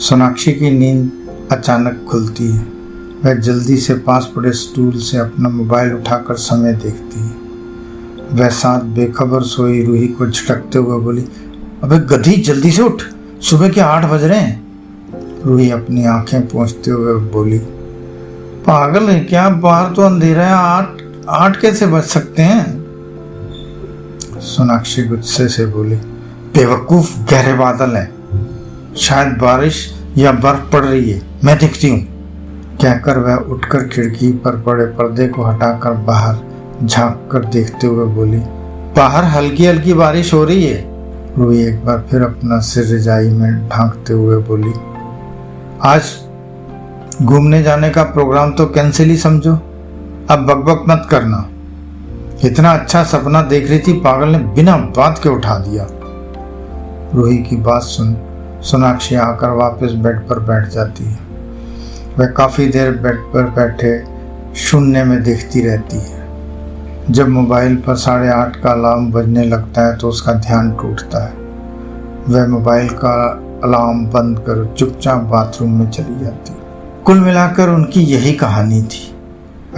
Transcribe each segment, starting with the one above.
सोनाक्षी की नींद अचानक खुलती है। वह जल्दी से पास पड़े स्टूल से अपना मोबाइल उठाकर समय देखती है। वह साथ बेखबर सोई रूही को झटकते हुए बोली, अबे गधी जल्दी से उठ, सुबह के 8 बज रहे हैं। रूही अपनी आंखें पोंछते हुए बोली, पागल है क्या, बाहर तो अंधेरा है, 8 कैसे बज सकते हैं। सोनाक्षी गुस्से से बोली, बेवकूफ, गहरे बादल हैं, शायद बारिश या बर्फ पड़ रही है, मैं देखती हूँ। कहकर वह उठकर खिड़की पर पड़े पर्दे को हटाकर बाहर झांक कर देखते हुए बोली, बाहर हल्की हल्की बारिश हो रही है। रूही एक बार फिर अपना सिर रजाई में ढांकते हुए बोली, आज घूमने जाने का प्रोग्राम तो कैंसिल ही समझो, अब बकबक मत करना। इतना अच्छा सपना देख रही थी, पागल ने बिना बात के उठा दिया। रूही की बात सुन सोनाक्षी आकर वापस बेड पर बैठ जाती है। वह काफ़ी देर बेड पर बैठे शून्य में देखती रहती है। जब मोबाइल पर 8:30 का अलार्म बजने लगता है तो उसका ध्यान टूटता है। वह मोबाइल का अलार्म बंद कर चुपचाप बाथरूम में चली जाती है। कुल मिलाकर उनकी यही कहानी थी।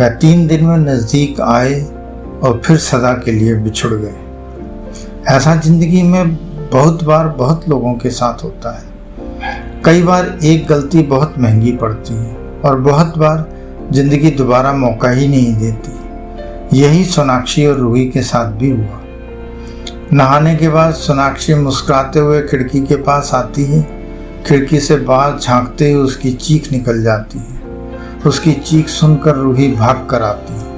वह 3 दिन में नज़दीक आए और फिर सदा के लिए बिछुड़ गए। ऐसा जिंदगी में बहुत बार बहुत लोगों के साथ होता है। कई बार एक गलती बहुत महंगी पड़ती है और बहुत बार जिंदगी दोबारा मौका ही नहीं देती। यही सोनाक्षी और रूही के साथ भी हुआ। नहाने के बाद सोनाक्षी मुस्कुराते हुए खिड़की के पास आती है। खिड़की से बाहर झांकते ही उसकी चीख निकल जाती है। उसकी चीख सुनकर रूही भाग कर आती है।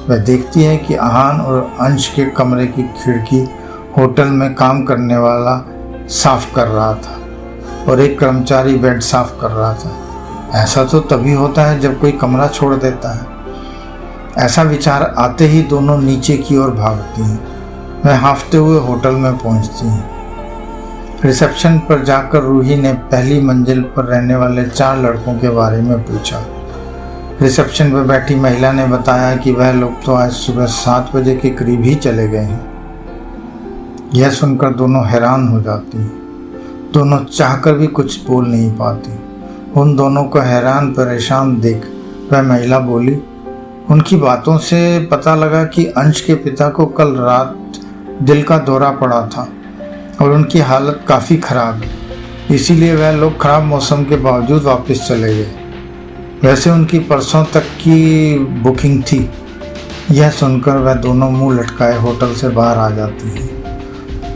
वह देखती है कि आहान और अंश के कमरे की खिड़की होटल में काम करने वाला साफ कर रहा था और एक कर्मचारी बेड साफ कर रहा था। ऐसा तो तभी होता है जब कोई कमरा छोड़ देता है। ऐसा विचार आते ही दोनों नीचे की ओर भागती हैं। वह हांफते हुए होटल में पहुंचती हैं। रिसेप्शन पर जाकर रूही ने पहली मंजिल पर रहने वाले 4 लड़कों के बारे में पूछा। रिसेप्शन पर बैठी महिला ने बताया कि वह लोग तो आज सुबह 7 बजे के करीब ही चले गए हैं। यह सुनकर दोनों हैरान हो जाती हैं। दोनों चाहकर भी कुछ बोल नहीं पाती। उन दोनों को हैरान परेशान देख वह महिला बोली, उनकी बातों से पता लगा कि अंश के पिता को कल रात दिल का दौरा पड़ा था और उनकी हालत काफ़ी ख़राब है, इसीलिए वह लोग ख़राब मौसम के बावजूद वापस चले गए। वैसे उनकी परसों तक की बुकिंग थी। यह सुनकर वह दोनों मुंह लटकाए होटल से बाहर आ जाती हैं।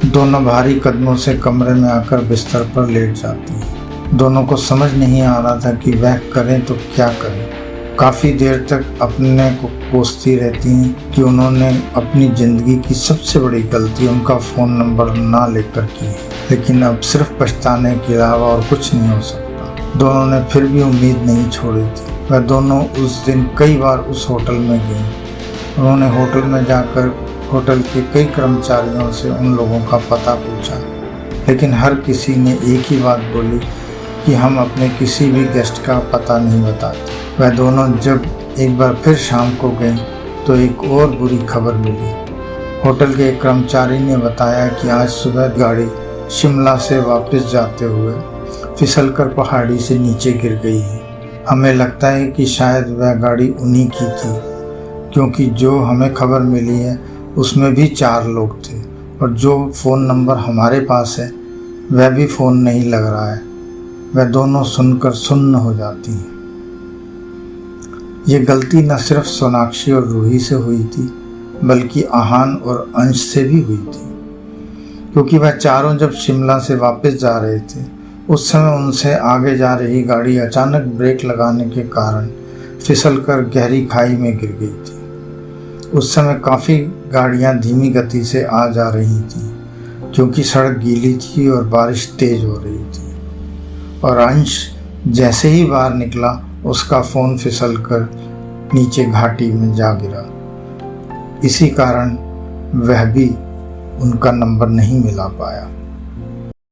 दोनों भारी कदमों से कमरे में आकर बिस्तर पर लेट जाती हैं। दोनों को समझ नहीं आ रहा था कि वह करें तो क्या करें। काफ़ी देर तक अपने को कोसती रहती हैं कि उन्होंने अपनी ज़िंदगी की सबसे बड़ी गलती उनका फ़ोन नंबर ना लेकर की है, लेकिन अब सिर्फ पछताने के अलावा और कुछ नहीं हो सकता। दोनों ने फिर भी उम्मीद नहीं छोड़ी थी। वह दोनों उस दिन कई बार उस होटल में गईं। उन्होंने होटल में जाकर होटल के कई कर्मचारियों से उन लोगों का पता पूछा, लेकिन हर किसी ने एक ही बात बोली कि हम अपने किसी भी गेस्ट का पता नहीं बताते। वह दोनों जब एक बार फिर शाम को गए तो एक और बुरी खबर मिली। होटल के एक कर्मचारी ने बताया कि आज सुबह गाड़ी शिमला से वापस जाते हुए फिसलकर पहाड़ी से नीचे गिर गई है। हमें लगता है कि शायद वह गाड़ी उन्हीं की थी, क्योंकि जो हमें खबर मिली है उसमें भी 4 लोग थे और जो फ़ोन नंबर हमारे पास है वह भी फ़ोन नहीं लग रहा है। वह दोनों सुनकर सुन्न हो जाती हैं। ये गलती न सिर्फ सोनाक्षी और रूही से हुई थी, बल्कि आहान और अंश से भी हुई थी, क्योंकि वह चारों जब शिमला से वापस जा रहे थे उस समय उनसे आगे जा रही गाड़ी अचानक ब्रेक लगाने के कारण फिसलकर गहरी खाई में गिर गई थी। उस समय काफ़ी गाड़ियां धीमी गति से आ जा रही थीं, क्योंकि सड़क गीली थी और बारिश तेज़ हो रही थी। और अंश जैसे ही बाहर निकला उसका फ़ोन फिसलकर नीचे घाटी में जा गिरा। इसी कारण वह भी उनका नंबर नहीं मिला पाया।